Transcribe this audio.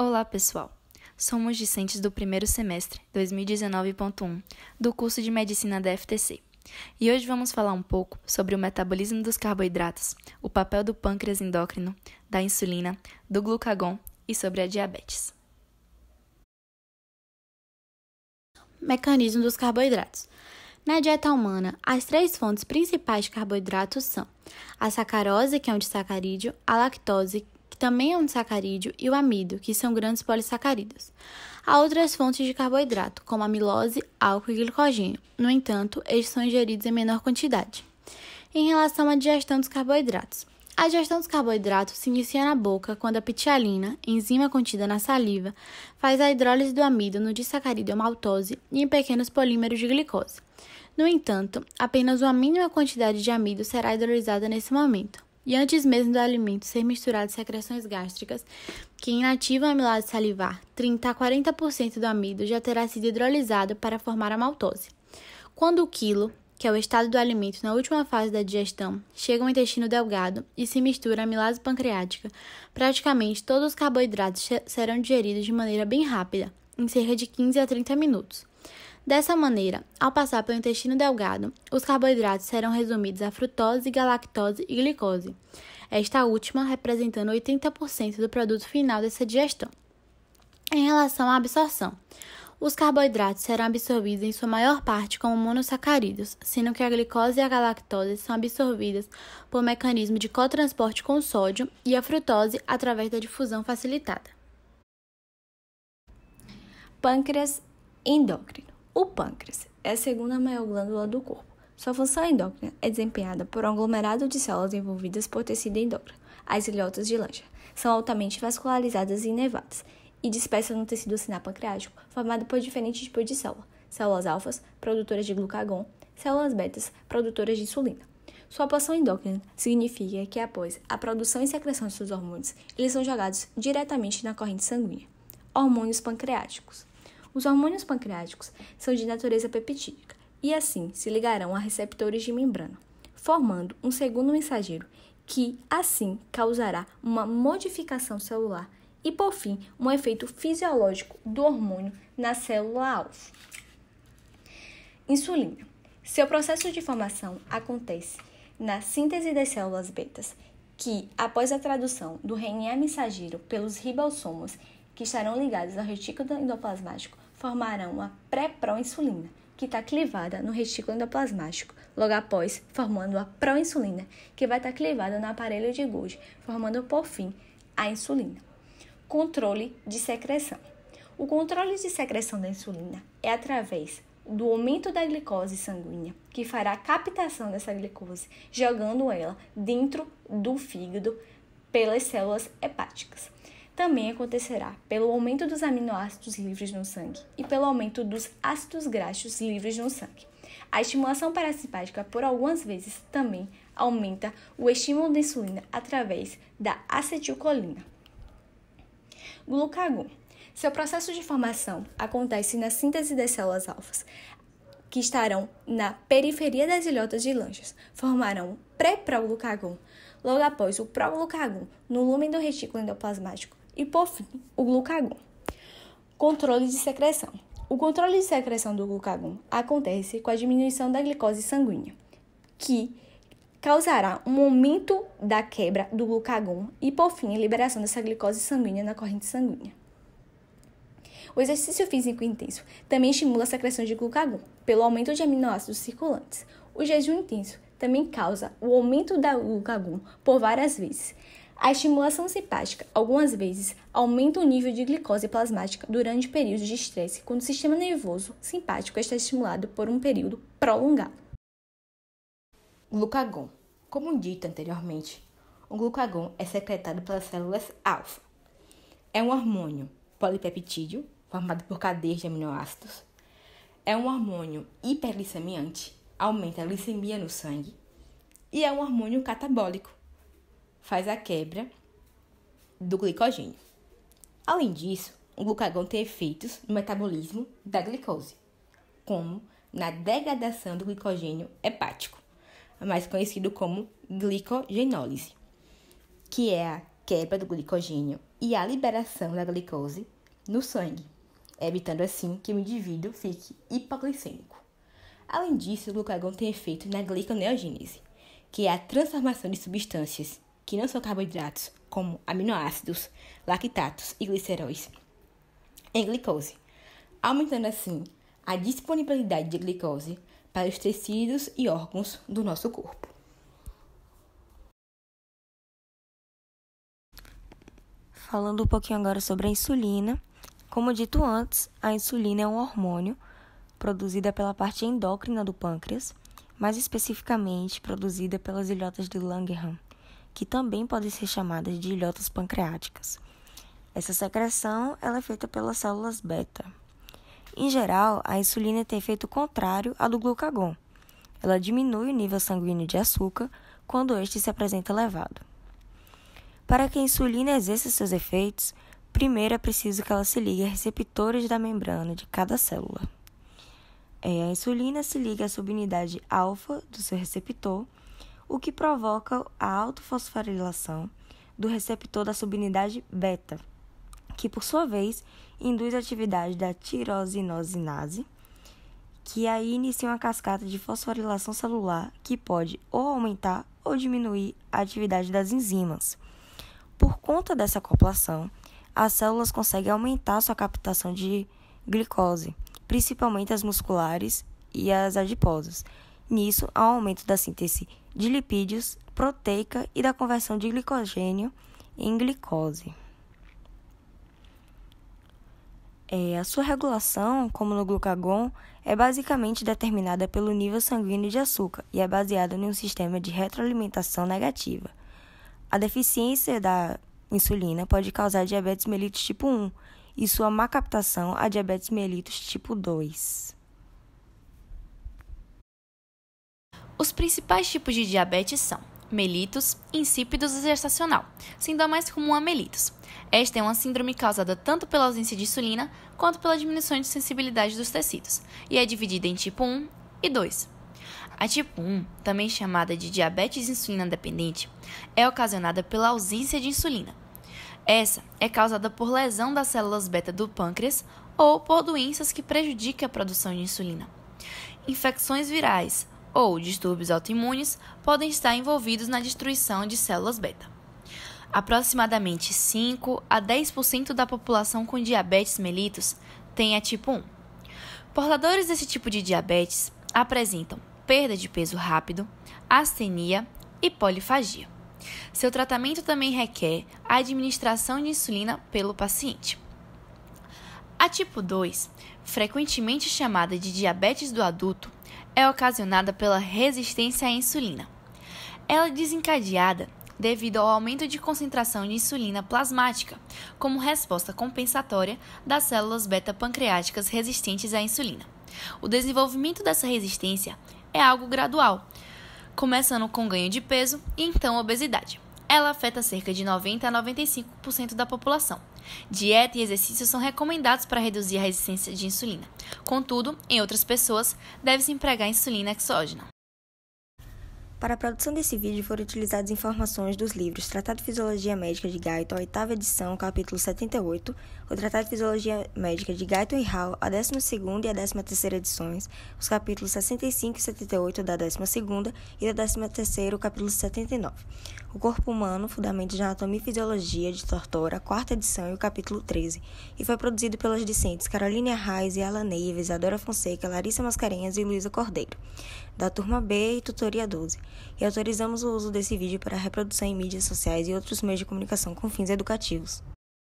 Olá, pessoal! Somos discentes do primeiro semestre, 2019.1, do curso de Medicina da FTC. E hoje vamos falar um pouco sobre o metabolismo dos carboidratos, o papel do pâncreas endócrino, da insulina, do glucagon e sobre a diabetes. Mecanismo dos carboidratos. Na dieta humana, as três fontes principais de carboidratos são a sacarose, que é um disacarídeo, a lactose, que também é um disacarídeo, e o amido, que são grandes polissacarídeos. Há outras fontes de carboidrato, como amilose, álcool e glicogênio. No entanto, estes são ingeridos em menor quantidade. Em relação à digestão dos carboidratos. A digestão dos carboidratos se inicia na boca quando a pitialina, enzima contida na saliva, faz a hidrólise do amido no disacarídeo maltose e em pequenos polímeros de glicose. No entanto, apenas uma mínima quantidade de amido será hidrolisada nesse momento. E antes mesmo do alimento ser misturado às secreções gástricas, que inativam a amilase salivar, 30 a 40% do amido já terá sido hidrolisado para formar a maltose. Quando o quilo, que é o estado do alimento na última fase da digestão, chega ao intestino delgado e se mistura à amilase pancreática, praticamente todos os carboidratos serão digeridos de maneira bem rápida, em cerca de 15 a 30 minutos. Dessa maneira, ao passar pelo intestino delgado, os carboidratos serão resumidos a frutose, galactose e glicose, esta última representando 80% do produto final dessa digestão. Em relação à absorção, os carboidratos serão absorvidos em sua maior parte como monossacarídeos, sendo que a glicose e a galactose são absorvidas por mecanismo de cotransporte com sódio e a frutose através da difusão facilitada. Pâncreas endócrino. O pâncreas é a segunda maior glândula do corpo. Sua função endócrina é desempenhada por um aglomerado de células envolvidas por tecido endócrino, as ilhotas de Lange. São altamente vascularizadas e inervadas e dispersas no tecido sinapancreático, formado por diferentes tipos de células. Células alfas, produtoras de glucagon, células betas, produtoras de insulina. Sua atuação endócrina significa que após a produção e secreção de seus hormônios, eles são jogados diretamente na corrente sanguínea. Hormônios pancreáticos. Os hormônios pancreáticos são de natureza peptídica e assim se ligarão a receptores de membrana, formando um segundo mensageiro que assim causará uma modificação celular e, por fim, um efeito fisiológico do hormônio na célula-alvo. Insulina. Seu processo de formação acontece na síntese das células betas, que, após a tradução do RNA mensageiro pelos ribossomos, que estarão ligados ao retículo endoplasmático, formarão a pré-proinsulina, que está clivada no retículo endoplasmático, logo após, formando a proinsulina, que vai estar clivada no aparelho de Golgi, formando, por fim, a insulina. Controle de secreção. O controle de secreção da insulina é através do aumento da glicose sanguínea, que fará a captação dessa glicose, jogando ela dentro do fígado pelas células hepáticas. Também acontecerá pelo aumento dos aminoácidos livres no sangue e pelo aumento dos ácidos graxos livres no sangue. A estimulação parasimpática, por algumas vezes, também aumenta o estímulo da insulina através da acetilcolina. Glucagon. Seu processo de formação acontece na síntese das células alfas, que estarão na periferia das ilhotas de Lange, formarão o pré-proglucagon, logo após o proglucagon no lúmen do retículo endoplasmático e, por fim, o glucagon. Controle de secreção. O controle de secreção do glucagon acontece com a diminuição da glicose sanguínea, que causará um aumento da quebra do glucagon e, por fim, a liberação dessa glicose sanguínea na corrente sanguínea. O exercício físico intenso também estimula a secreção de glucagon, pelo aumento de aminoácidos circulantes. O jejum intenso também causa o aumento da glucagon por várias vezes. A estimulação simpática, algumas vezes, aumenta o nível de glicose plasmática durante períodos de estresse, quando o sistema nervoso simpático está estimulado por um período prolongado. Glucagon. Como dito anteriormente, o glucagon é secretado pelas células alfa. É um hormônio polipeptídeo, formado por cadeias de aminoácidos. É um hormônio hiperglicemiante, aumenta a glicemia no sangue. E é um hormônio catabólico, faz a quebra do glicogênio. Além disso, o glucagon tem efeitos no metabolismo da glicose, como na degradação do glicogênio hepático, mais conhecido como glicogenólise, que é a quebra do glicogênio e a liberação da glicose no sangue, evitando assim que o indivíduo fique hipoglicêmico. Além disso, o glucagon tem efeito na gliconeogênese, que é a transformação de substâncias que não são carboidratos, como aminoácidos, lactatos e gliceróis, em glicose, aumentando assim a disponibilidade de glicose para os tecidos e órgãos do nosso corpo. Falando um pouquinho agora sobre a insulina. Como dito antes, a insulina é um hormônio produzida pela parte endócrina do pâncreas, mais especificamente produzida pelas ilhotas de Langerhans, que também podem ser chamadas de ilhotas pancreáticas. Essa secreção ela é feita pelas células beta. Em geral, a insulina tem efeito contrário ao do glucagon. Ela diminui o nível sanguíneo de açúcar quando este se apresenta elevado. Para que a insulina exerça seus efeitos, primeiro é preciso que ela se ligue a receptores da membrana de cada célula. A insulina se liga à subunidade alfa do seu receptor, o que provoca a autofosforilação do receptor da subunidade beta, que por sua vez induz a atividade da tirosinosinase, que aí inicia uma cascata de fosforilação celular que pode ou aumentar ou diminuir a atividade das enzimas. Por conta dessa acoplação, as células conseguem aumentar sua captação de glicose, principalmente as musculares e as adiposas. Nisso, há um aumento da síntese de lipídios, proteica e da conversão de glicogênio em glicose. A sua regulação, como no glucagon, é basicamente determinada pelo nível sanguíneo de açúcar e é baseada em um sistema de retroalimentação negativa. A deficiência da insulina pode causar diabetes mellitus tipo 1 e sua má captação a diabetes mellitus tipo 2. Os principais tipos de diabetes são mellitus, insípidos e gestacional, sendo a mais comum a mellitus. Esta é uma síndrome causada tanto pela ausência de insulina quanto pela diminuição de sensibilidade dos tecidos, e é dividida em tipo 1 e 2. A tipo 1, também chamada de diabetes insulina dependente, é ocasionada pela ausência de insulina. Essa é causada por lesão das células beta do pâncreas ou por doenças que prejudicam a produção de insulina. Infecções virais ou distúrbios autoimunes podem estar envolvidos na destruição de células beta. Aproximadamente 5 a 10% da população com diabetes mellitus tem a tipo 1. Portadores desse tipo de diabetes apresentam perda de peso rápido, astenia e polifagia. Seu tratamento também requer a administração de insulina pelo paciente. A tipo 2, frequentemente chamada de diabetes do adulto, é ocasionada pela resistência à insulina. Ela é desencadeada devido ao aumento de concentração de insulina plasmática, como resposta compensatória das células beta-pancreáticas resistentes à insulina. O desenvolvimento dessa resistência é algo gradual, começando com ganho de peso e então obesidade. Ela afeta cerca de 90 a 95% da população. Dieta e exercício são recomendados para reduzir a resistência de insulina. Contudo, em outras pessoas, deve-se empregar insulina exógena. Para a produção desse vídeo foram utilizadas informações dos livros Tratado de Fisiologia Médica de Guyton, a 8ª edição, capítulo 78, o Tratado de Fisiologia Médica de Guyton e Hall, a 12ª e a 13ª edições, os capítulos 65 e 78 da 12ª e da 13ª, o capítulo 79. O Corpo Humano, Fundamentos de Anatomia e Fisiologia, de Tortora, a 4ª edição e o capítulo 13, e foi produzido pelas discentes Carolina Arraes e Alan Neiva, Isadora Fonseca, Larissa Mascarenhas e Luísa Cordeiro, da turma B e tutoria 12, e autorizamos o uso desse vídeo para reprodução em mídias sociais e outros meios de comunicação com fins educativos.